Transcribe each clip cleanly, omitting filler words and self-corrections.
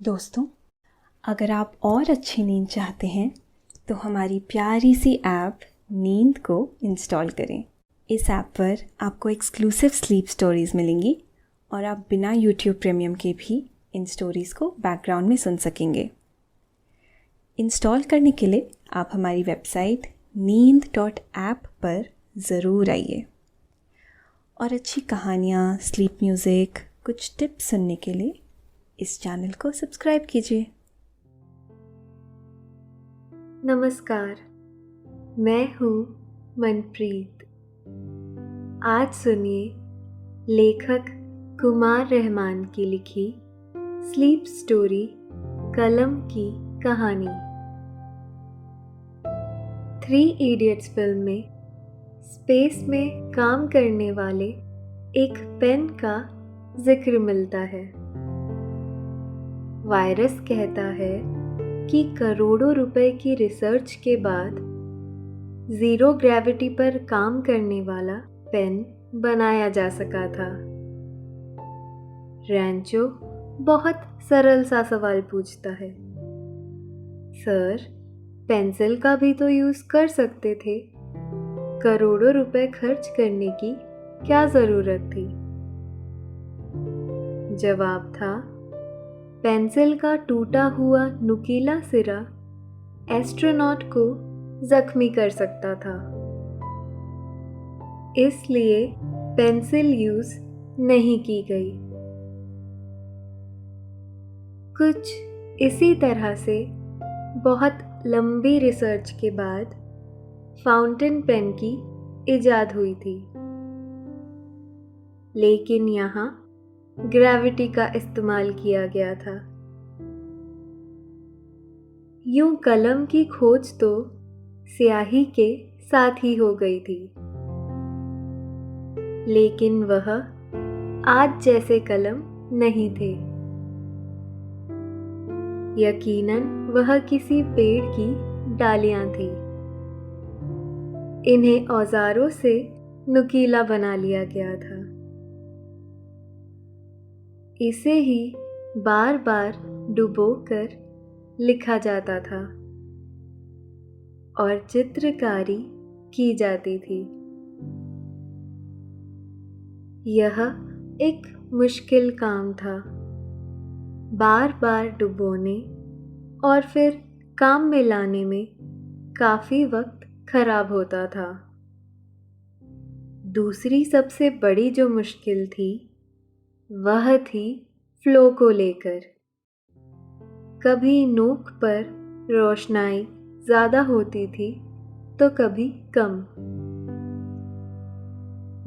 दोस्तों, अगर आप और अच्छी नींद चाहते हैं तो हमारी प्यारी सी ऐप नींद को इंस्टॉल करें। इस ऐप पर आपको एक्सक्लूसिव स्लीप स्टोरीज़ मिलेंगी और आप बिना यूट्यूब प्रीमियम के भी इन स्टोरीज़ को बैकग्राउंड में सुन सकेंगे। इंस्टॉल करने के लिए आप हमारी वेबसाइट neend.app पर ज़रूर आइए और अच्छी कहानियाँ, स्लीप म्यूज़िक, कुछ टिप्स सुनने के लिए इस चैनल को सब्सक्राइब कीजिए। नमस्कार, मैं हूँ मनप्रीत। आज सुनिए लेखक कुमार रहमान की लिखी स्लीप स्टोरी कलम की कहानी। 3 इडियट्स फिल्म में स्पेस में काम करने वाले एक पेन का जिक्र मिलता है। वायरस कहता है कि करोड़ों रुपए की रिसर्च के बाद जीरो ग्रेविटी पर काम करने वाला पेन बनाया जा सका था। रैंचो बहुत सरल सा सवाल पूछता है, सर, पेंसिल का भी तो यूज कर सकते थे। करोड़ों रुपए खर्च करने की क्या जरूरत थी? जवाब था, पेंसिल का टूटा हुआ नुकीला सिरा एस्ट्रोनॉट को जख्मी कर सकता था, इसलिए पेंसिल यूज नहीं की गई। कुछ इसी तरह से बहुत लंबी रिसर्च के बाद फाउंटेन पेन की इजाद हुई थी, लेकिन यहाँ ग्रेविटी का इस्तेमाल किया गया था। यूं कलम की खोज तो स्याही के साथ ही हो गई थी, लेकिन वह आज जैसे कलम नहीं थे। यकीनन वह किसी पेड़ की डालियां थी। इन्हें औजारों से नुकीला बना लिया गया था। इसे ही बार बार डुबोकर लिखा जाता था और चित्रकारी की जाती थी। यह एक मुश्किल काम था। बार बार डुबोने और फिर काम में लाने में काफी वक्त खराब होता था। दूसरी सबसे बड़ी जो मुश्किल थी वह थी फ्लो को लेकर। कभी नोक पर रोशनाई ज्यादा होती थी तो कभी कम।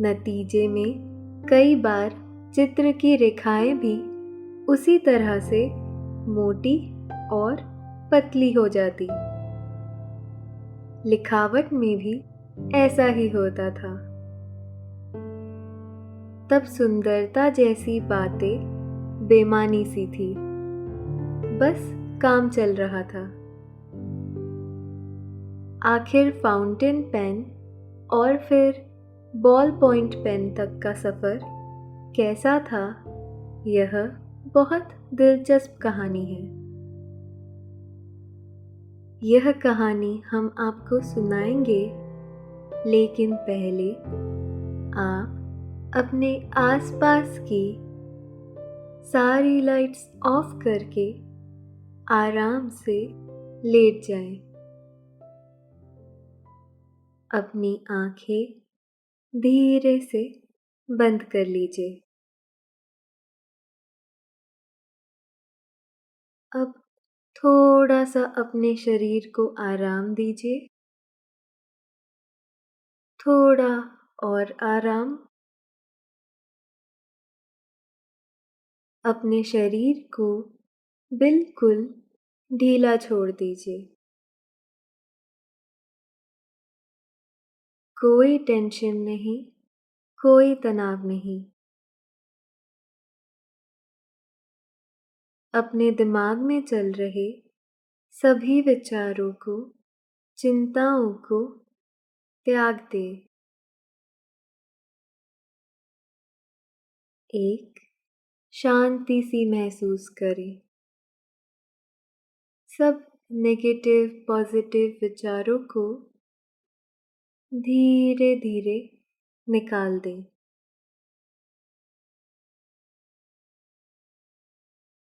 नतीजे में कई बार चित्र की रेखाएं भी उसी तरह से मोटी और पतली हो जाती। लिखावट में भी ऐसा ही होता था। तब सुंदरता जैसी बातें बेमानी सी थी, बस काम चल रहा था। आखिर फाउंटेन पेन और फिर बॉल पॉइंट पेन तक का सफर कैसा था, यह बहुत दिलचस्प कहानी है। यह कहानी हम आपको सुनाएंगे, लेकिन पहले आप अपने आसपास की सारी लाइट्स ऑफ करके आराम से लेट जाएं। अपनी आंखें धीरे से बंद कर लीजिए। अब थोड़ा सा अपने शरीर को आराम दीजिए। थोड़ा और आराम। अपने शरीर को बिल्कुल ढीला छोड़ दीजिए। कोई टेंशन नहीं, कोई तनाव नहीं। अपने दिमाग में चल रहे सभी विचारों को, चिंताओं को त्याग दे। एक शांति सी महसूस करें। सब नेगेटिव पॉजिटिव विचारों को धीरे धीरे निकाल दें।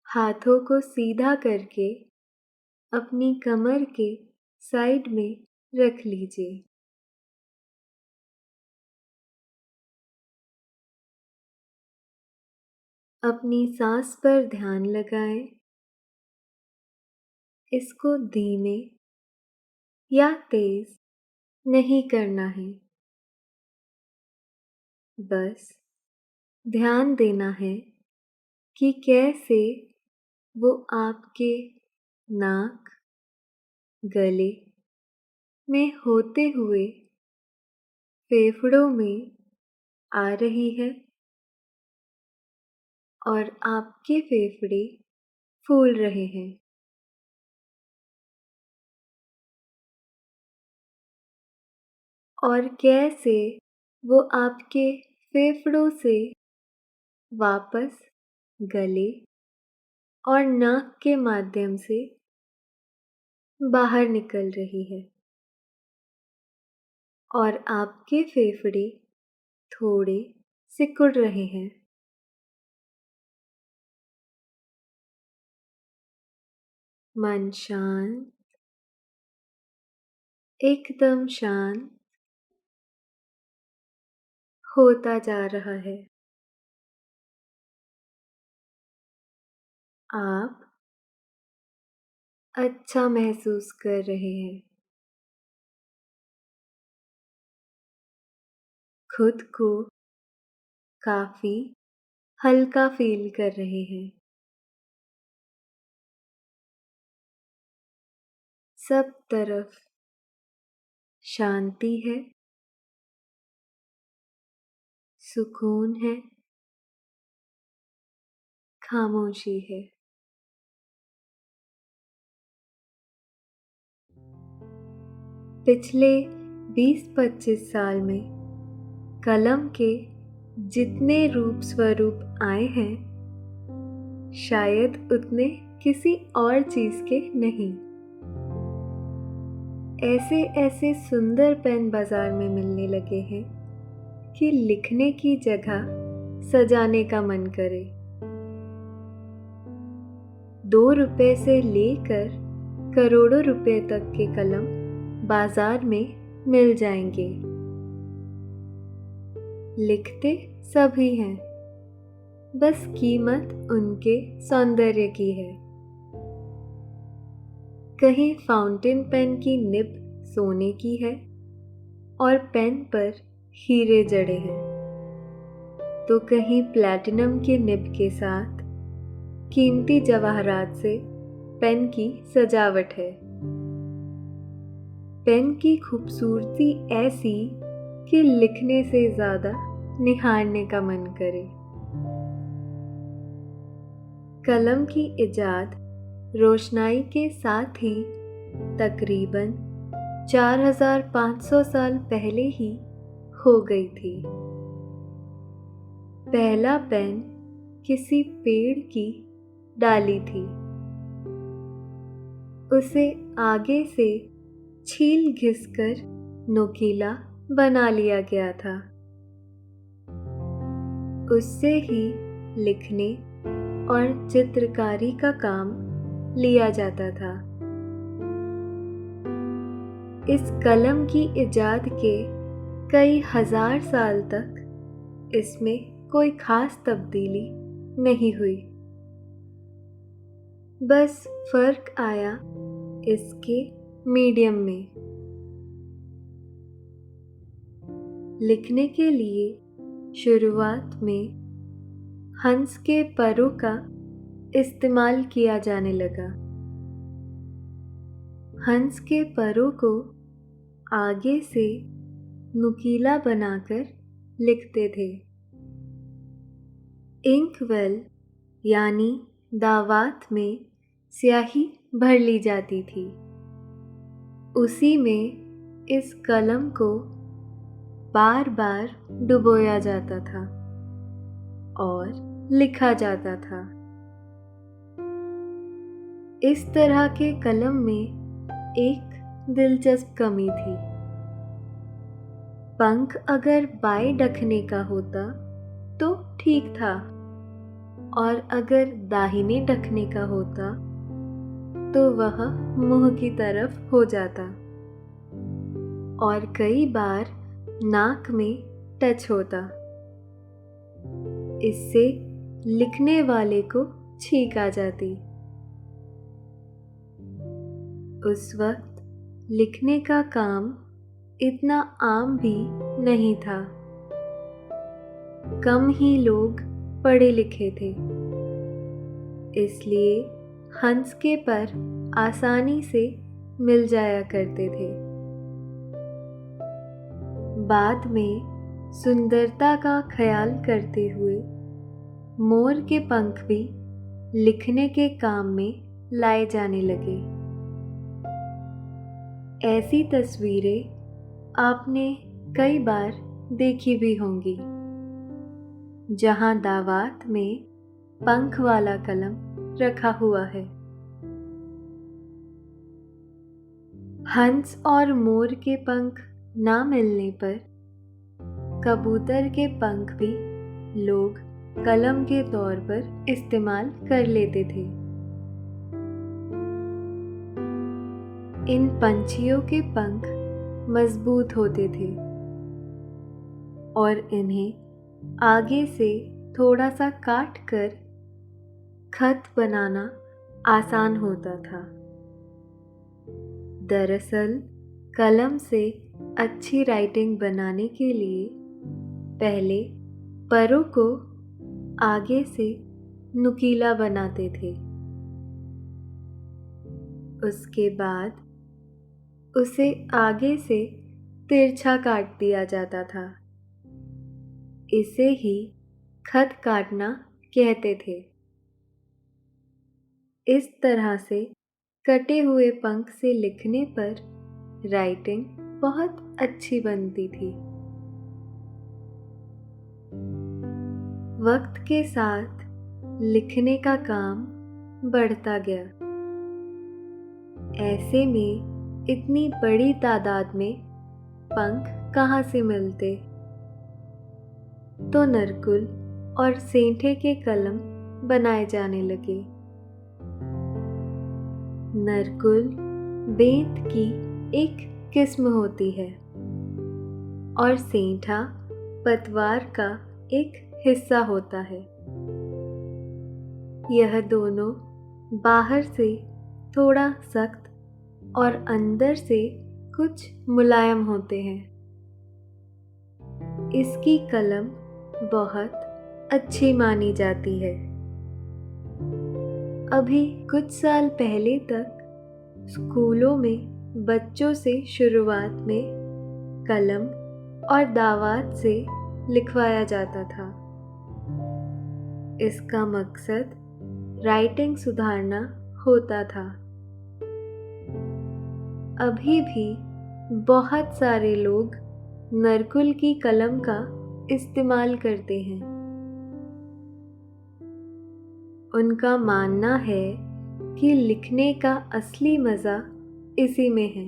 हाथों को सीधा करके अपनी कमर के साइड में रख लीजिए। अपनी सांस पर ध्यान लगाएं। इसको धीमे या तेज नहीं करना है, बस ध्यान देना है कि कैसे वो आपके नाक, गले में होते हुए फेफड़ों में आ रही है और आपके फेफड़े फूल रहे हैं। और कैसे वो आपके फेफड़ों से वापस गले और नाक के माध्यम से बाहर निकल रही है और आपके फेफड़े थोड़े सिकुड़ रहे हैं। मन शांत, एकदम शांत होता जा रहा है। आप अच्छा महसूस कर रहे हैं। खुद को काफी हल्का फील कर रहे हैं। सब तरफ शांति है, सुकून है, खामोशी है। पिछले 20-25 साल में कलम के जितने रूप स्वरूप आए हैं, शायद उतने किसी और चीज के नहीं। ऐसे ऐसे सुंदर पेन बाजार में मिलने लगे हैं कि लिखने की जगह सजाने का मन करे। 2 रुपए से लेकर करोड़ों रुपए तक के कलम बाजार में मिल जाएंगे। लिखते सभी हैं, बस कीमत उनके सौंदर्य की है। कहीं फाउंटेन पेन की निब सोने की है और पेन पर हीरे जड़े हैं, तो कहीं प्लैटिनम के निब के साथ कीमती जवाहरात से पेन की सजावट है। पेन की खूबसूरती ऐसी कि लिखने से ज्यादा निहारने का मन करे। कलम की इजाद रोशनाई के साथ ही तकरीबन 4500 साल पहले ही हो गई थी। पहला पेन किसी पेड़ की डाली थी। उसे आगे से छील घिसकर नुकीला बना लिया गया था। उससे ही लिखने और चित्रकारी का काम लिया जाता था। इस कलम की इजाद के कई हजार साल तक इसमें कोई खास तब्दीली नहीं हुई। बस फर्क आया इसके मीडियम में। लिखने के लिए शुरुआत में हंस के परों का इस्तेमाल किया जाने लगा। हंस के परों को आगे से नुकीला बनाकर लिखते थे। इंकवेल यानी दावात में स्याही भर ली जाती थी। उसी में इस कलम को बार बार डुबोया जाता था और लिखा जाता था। इस तरह के कलम में एक दिलचस्प कमी थी। पंख अगर बाएं ढकने का होता तो ठीक था, और अगर दाहिने ढकने का होता तो वह मुंह की तरफ हो जाता और कई बार नाक में टच होता। इससे लिखने वाले को छींक आ जाती। उस वक्त लिखने का काम इतना आम भी नहीं था। कम ही लोग पढ़े लिखे थे, इसलिए हंस के पर आसानी से मिल जाया करते थे। बाद में सुंदरता का ख्याल करते हुए मोर के पंख भी लिखने के काम में लाए जाने लगे। ऐसी तस्वीरें आपने कई बार देखी भी होंगी, जहां दावत में पंख वाला कलम रखा हुआ है। हंस और मोर के पंख ना मिलने पर कबूतर के पंख भी लोग कलम के तौर पर इस्तेमाल कर लेते थे। इन पंछियों के पंख मजबूत होते थे और इन्हें आगे से थोड़ा सा काट कर खत बनाना आसान होता था। दरअसल कलम से अच्छी राइटिंग बनाने के लिए पहले परों को आगे से नुकीला बनाते थे। उसके बाद उसे आगे से तिरछा काट दिया जाता था। इसे ही खत काटना कहते थे। इस तरह से कटे हुए पंख से लिखने पर राइटिंग बहुत अच्छी बनती थी। वक्त के साथ लिखने का काम बढ़ता गया। ऐसे में इतनी बड़ी तादाद में पंख कहाँ से मिलते? तो नरकुल और सेंठे के कलम बनाए जाने लगे। नरकुल बेंत की एक किस्म होती है और सेंठा पतवार का एक हिस्सा होता है। यह दोनों बाहर से थोड़ा सख्त और अंदर से कुछ मुलायम होते हैं। इसकी कलम बहुत अच्छी मानी जाती है। अभी कुछ साल पहले तक स्कूलों में बच्चों से शुरुआत में कलम और दावत से लिखवाया जाता था। इसका मकसद राइटिंग सुधारना होता था। अभी भी बहुत सारे लोग नरकुल की कलम का इस्तेमाल करते हैं। उनका मानना है कि लिखने का असली मज़ा इसी में है।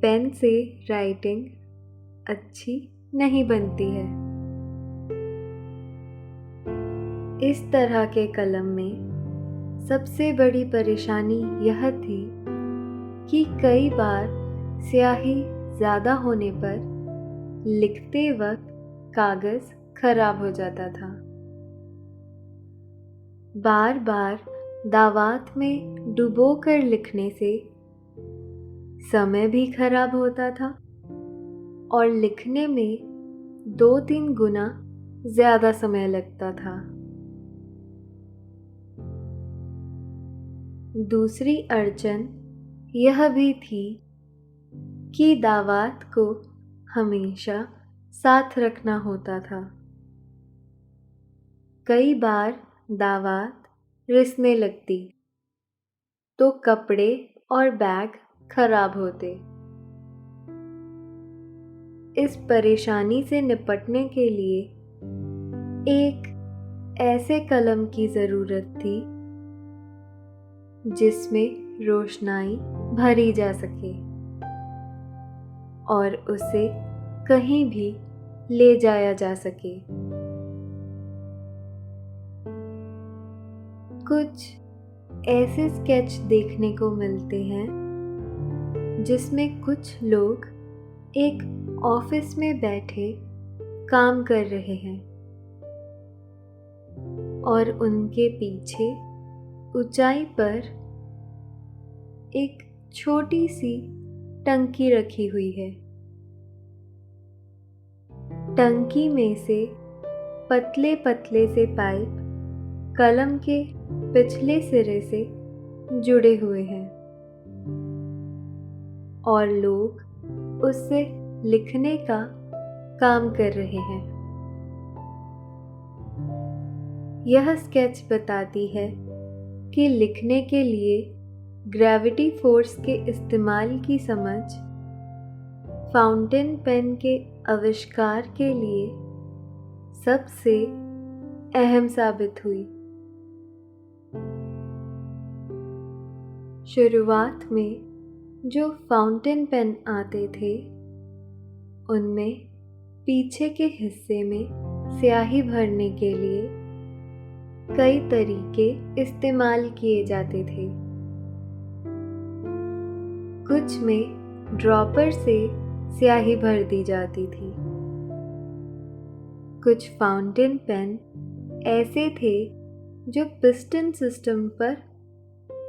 पेन से राइटिंग अच्छी नहीं बनती है। इस तरह के कलम में सबसे बड़ी परेशानी यह थी कि कई बार स्याही ज़्यादा होने पर लिखते वक्त कागज़ खराब हो जाता था। बार बार दावत में डुबो कर लिखने से समय भी खराब होता था और लिखने में 2-3 गुना ज़्यादा समय लगता था। दूसरी अड़चन यह भी थी कि दावत को हमेशा साथ रखना होता था। कई बार दावत रिसने लगती तो कपड़े और बैग खराब होते। इस परेशानी से निपटने के लिए एक ऐसे कलम की ज़रूरत थी जिसमें रोशनाई भरी जा सके और उसे कहीं भी ले जाया जा सके। कुछ ऐसे स्केच देखने को मिलते हैं जिसमें कुछ लोग एक ऑफिस में बैठे काम कर रहे हैं और उनके पीछे ऊंचाई पर एक छोटी सी टंकी रखी हुई है। टंकी में से पतले पतले से पाइप कलम के पिछले सिरे से जुड़े हुए हैं और लोग उससे लिखने का काम कर रहे हैं। यह स्केच बताती है कि लिखने के लिए ग्रेविटी फोर्स के इस्तेमाल की समझ फाउंटेन पेन के आविष्कार के लिए सबसे अहम साबित हुई। शुरुआत में जो फाउंटेन पेन आते थे उनमें पीछे के हिस्से में स्याही भरने के लिए कई तरीके इस्तेमाल किए जाते थे। कुछ में ड्रॉपर से स्याही भर दी जाती थी। कुछ फाउंटेन पेन ऐसे थे जो पिस्टन सिस्टम पर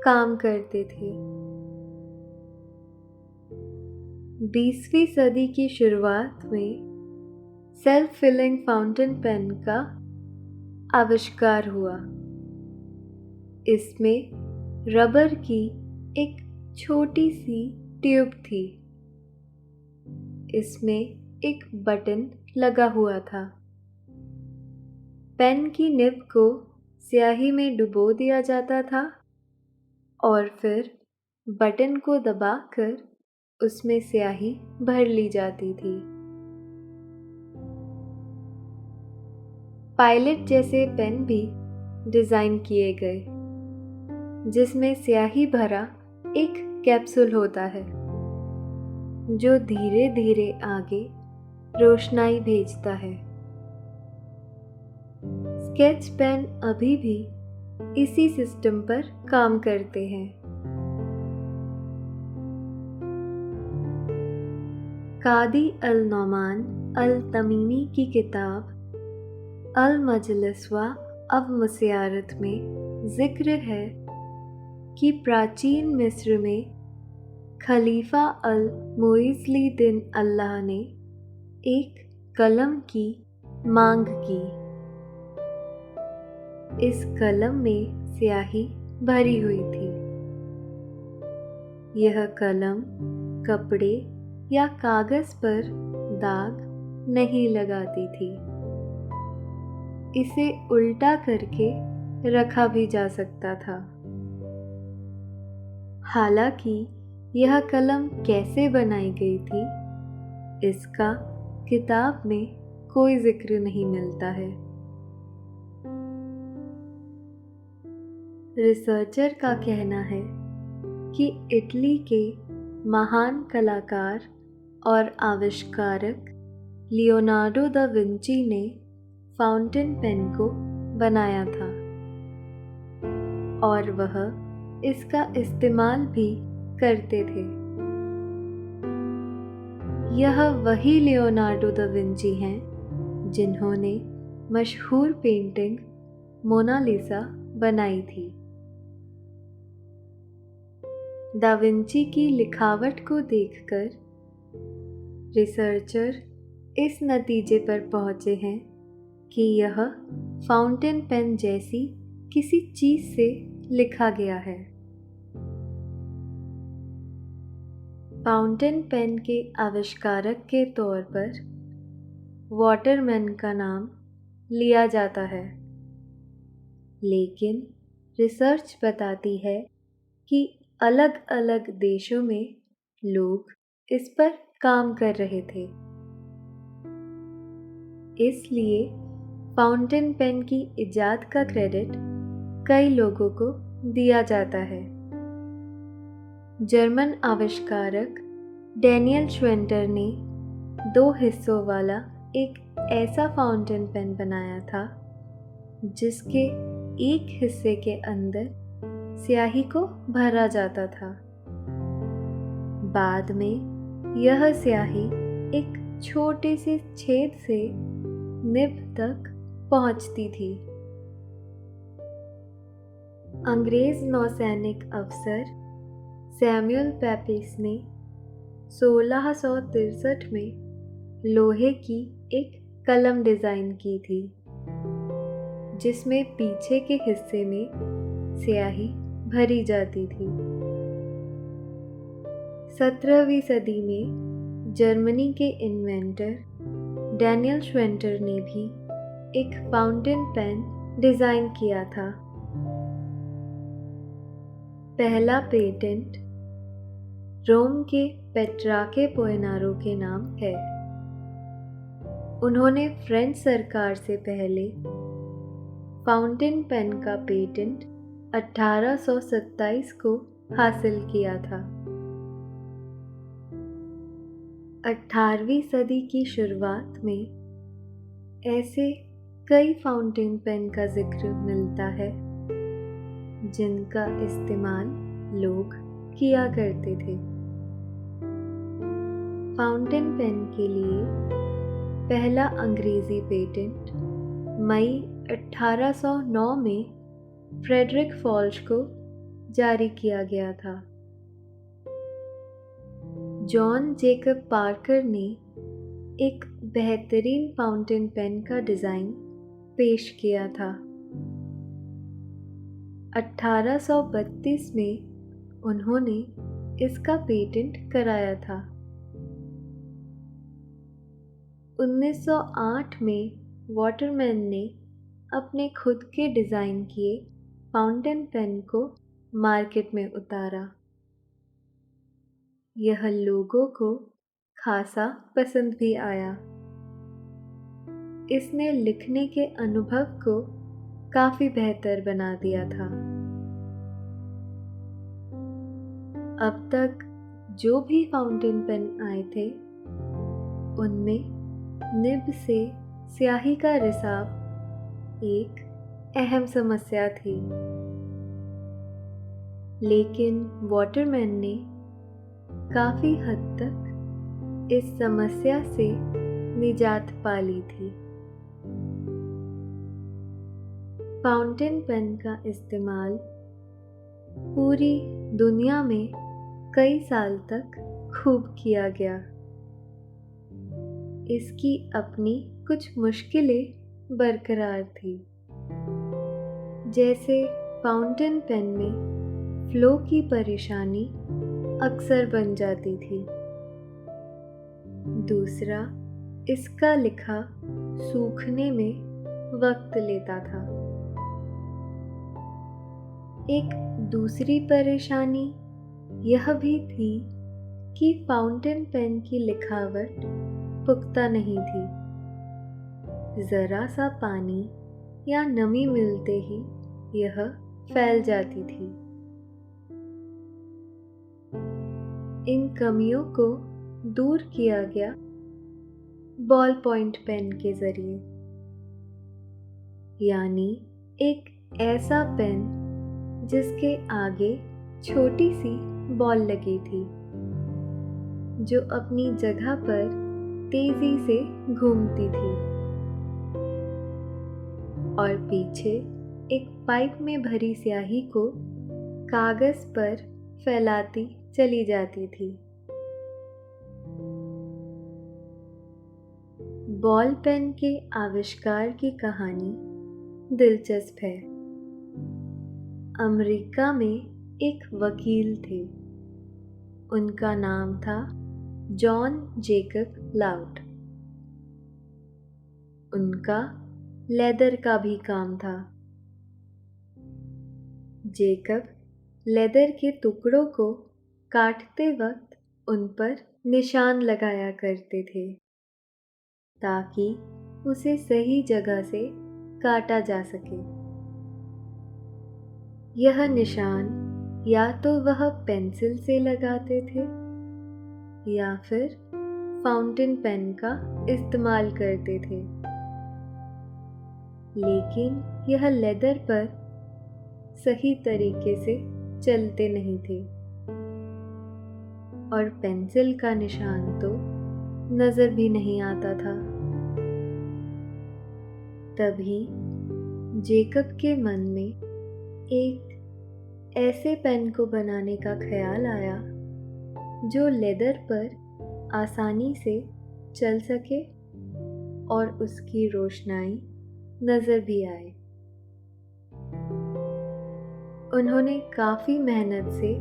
काम करते थे। 20वीं सदी की शुरुआत में सेल्फ फिलिंग फाउंटेन पेन का आविष्कार हुआ। इसमें रबर की एक छोटी सी ट्यूब थी। इसमें एक बटन लगा हुआ था। पेन की निब को स्याही में डुबो दिया जाता था और फिर बटन को दबाकर उसमें स्याही भर ली जाती थी। पायलट जैसे पेन भी डिज़ाइन किए गए जिसमें स्याही भरा एक कैप्सूल होता है जो धीरे धीरे आगे रोशनाई भेजता है। स्केच पेन अभी भी इसी सिस्टम पर काम करते हैं। कादी अल नौमान अल तमीमी की किताब अल मजलिसवा अब मुसियारत में जिक्र है कि प्राचीन मिस्र में खलीफा अल मुइज़ली दिन अल्लाह ने एक कलम की मांग की। इस कलम में स्याही भरी हुई थी। यह कलम कपड़े या कागज पर दाग नहीं लगाती थी। इसे उल्टा करके रखा भी जा सकता था। हालांकि यह कलम कैसे बनाई गई थी इसका किताब में कोई जिक्र नहीं मिलता है। रिसर्चर का कहना है कि इटली के महान कलाकार और आविष्कारक लियोनार्डो दा विंची ने फाउंटेन पेन को बनाया था और वह इसका इस्तेमाल भी करते थे। यह वही लियोनार्डो दा विंची हैं जिन्होंने मशहूर पेंटिंग मोनालिसा बनाई थी। दा विंची की लिखावट को देखकर रिसर्चर इस नतीजे पर पहुंचे हैं कि यह फाउंटेन पेन जैसी किसी चीज से लिखा गया है। फाउंटेन पेन के आविष्कारक के तौर पर वाटरमैन का नाम लिया जाता है, लेकिन रिसर्च बताती है कि अलग अलग देशों में लोग इस पर काम कर रहे थे। इसलिए फाउंटेन पेन की इजाद का क्रेडिट कई लोगों को दिया जाता है। जर्मन आविष्कारक डैनियल श्वेंटर ने 2 हिस्सों वाला एक ऐसा फाउंटेन पेन बनाया था जिसके एक हिस्से के अंदर स्याही को भरा जाता था। बाद में यह स्याही एक छोटे से छेद से निब तक पहुंचती थी। अंग्रेज नौसैनिक अफसर सैमुअल पेपिस ने 1663 में लोहे की एक कलम डिज़ाइन की थी जिसमें पीछे के हिस्से में स्याही भरी जाती थी। 17वीं सदी में जर्मनी के इन्वेंटर डैनियल श्वेंटर ने भी एक फाउंटेन पेन डिज़ाइन किया था। पहला पेटेंट रोम के पेट्राके पोएनारो के नाम है। उन्होंने फ्रेंच सरकार से पहले फाउंटेन पेन का पेटेंट 1827 को हासिल किया था। 18वीं सदी की शुरुआत में ऐसे कई फाउंटेन पेन का जिक्र मिलता है जिनका इस्तेमाल लोग किया करते थे। फाउंटेन पेन के लिए पहला अंग्रेजी पेटेंट मई 1809 में फ्रेडरिक फॉल्च को जारी किया गया था। जॉन जेकब पार्कर ने एक बेहतरीन फाउंटेन पेन का डिज़ाइन पेश किया था। 1832 में उन्होंने इसका पेटेंट कराया था। 1908 में वाटरमैन ने अपने खुद के डिज़ाइन किए फाउंटेन पेन को मार्केट में उतारा। यह लोगों को खासा पसंद भी आया। इसने लिखने के अनुभव को काफ़ी बेहतर बना दिया था। अब तक जो भी फाउंटेन पेन आए थे उनमें निब से स्याही का रिसाव एक अहम समस्या थी, लेकिन वाटरमैन ने काफ़ी हद तक इस समस्या से निजात पा ली थी। फाउंटेन पेन का इस्तेमाल पूरी दुनिया में कई साल तक खूब किया गया। इसकी अपनी कुछ मुश्किलें बरकरार थी, जैसे फाउंटेन पेन में फ्लो की परेशानी अक्सर बन जाती थी। दूसरा, इसका लिखा सूखने में वक्त लेता था। एक दूसरी परेशानी यह भी थी कि फाउंटेन पेन की लिखावट पुख्ता नहीं थी। ज़रा सा पानी या नमी मिलते ही यह फैल जाती थी। इन कमियों को दूर किया गया बॉल पॉइंट पेन के जरिए, यानी एक ऐसा पेन जिसके आगे छोटी सी बॉल लगी थी जो अपनी जगह पर तेजी से घूमती थी और पीछे एक पाइप में भरी स्याही को कागज पर फैलाती चली जाती थी। बॉल पेन के आविष्कार की कहानी दिलचस्प है। अमेरिका में एक वकील थे। उनका नाम था जॉन जेकब लाउड। उनका लेदर का भी काम था। जेकब लेदर के टुकड़ों को काटते वक्त उन पर निशान लगाया करते थे ताकि उसे सही जगह से काटा जा सके। यह निशान या तो वह पेंसिल से लगाते थे या फिर फाउंटेन पेन का इस्तेमाल करते थे, लेकिन यह लेदर पर सही तरीके से चलते नहीं थे और पेंसिल का निशान तो नजर भी नहीं आता था। तभी जेकब के मन में एक ऐसे पेन को बनाने का ख्याल आया जो लेदर पर आसानी से चल सके और उसकी रोशनाई नजर भी आए। उन्होंने काफी मेहनत से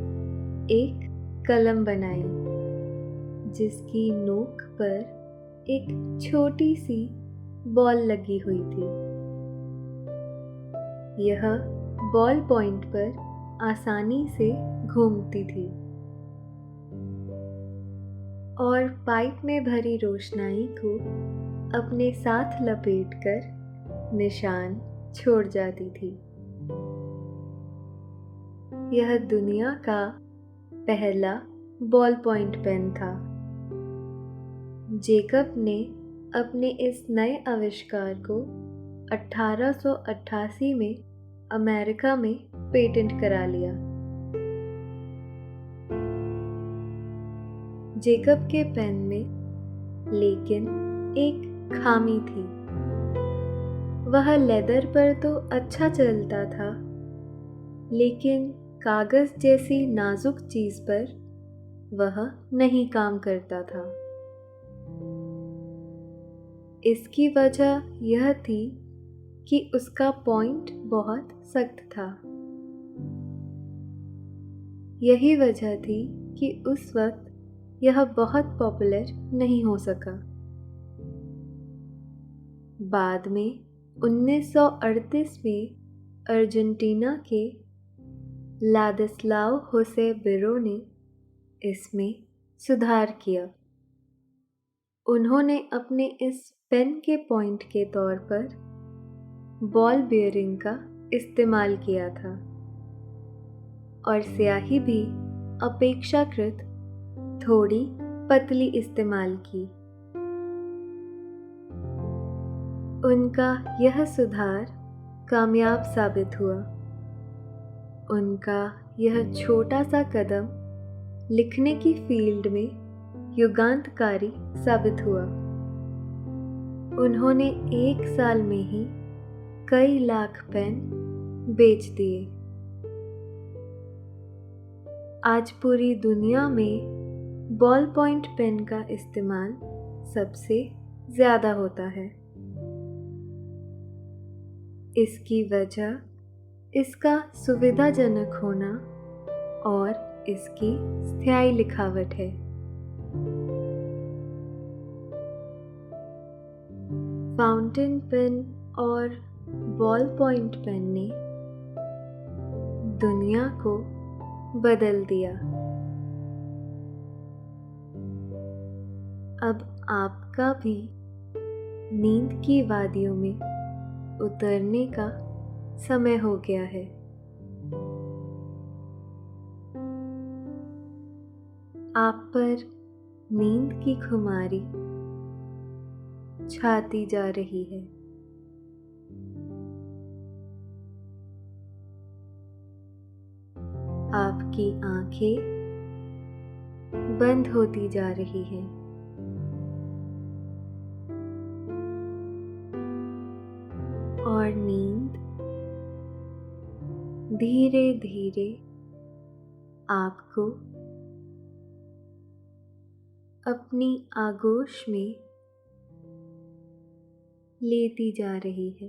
एक कलम बनाई जिसकी नोक पर एक छोटी सी बॉल लगी हुई थी। यह बॉल पॉइंट पर आसानी से घूमती थी और पाइप में भरी रोशनाई को अपने साथ लपेटकर निशान छोड़ जाती थी। यह दुनिया का पहला बॉल पॉइंट पेन था। जेकब ने अपने इस नए आविष्कार को 1888 में अमेरिका में पेटेंट करा लिया। जेकब के पेन में लेकिन एक खामी थी। वह लेदर पर तो अच्छा चलता था, लेकिन कागज जैसी नाजुक चीज पर वह नहीं काम करता था। इसकी वजह यह थी कि उसका पॉइंट बहुत सख्त था। यही वजह थी कि उस वक्त यह बहुत पॉपुलर नहीं हो सका। बाद में 1938 में अर्जेंटीना के लादिस्लाव होसे बिरो ने इसमें सुधार किया। उन्होंने अपने इस पेन के पॉइंट के तौर पर बॉल बेयरिंग का इस्तेमाल किया था और स्याही भी अपेक्षाकृत थोड़ी पतली इस्तेमाल की। उनका यह सुधार कामयाब साबित हुआ। उनका यह छोटा सा कदम लिखने की फील्ड में युगांतकारी साबित हुआ। उन्होंने 1 साल में ही कई लाख पेन बेच दिए। आज पूरी दुनिया में बॉल पॉइंट पेन का इस्तेमाल सबसे ज़्यादा होता है। इसकी वजह इसका सुविधाजनक होना और इसकी स्थायी लिखावट है। फाउंटेन पेन और बॉल पॉइंट पेन ने दुनिया को बदल दिया। अब आपका भी नींद की वादियों में उतरने का समय हो गया है। आप पर नींद की खुमारी छाती जा रही है। आपकी आंखें बंद होती जा रही हैं। और नींद धीरे धीरे आपको अपनी आगोश में लेती जा रही है।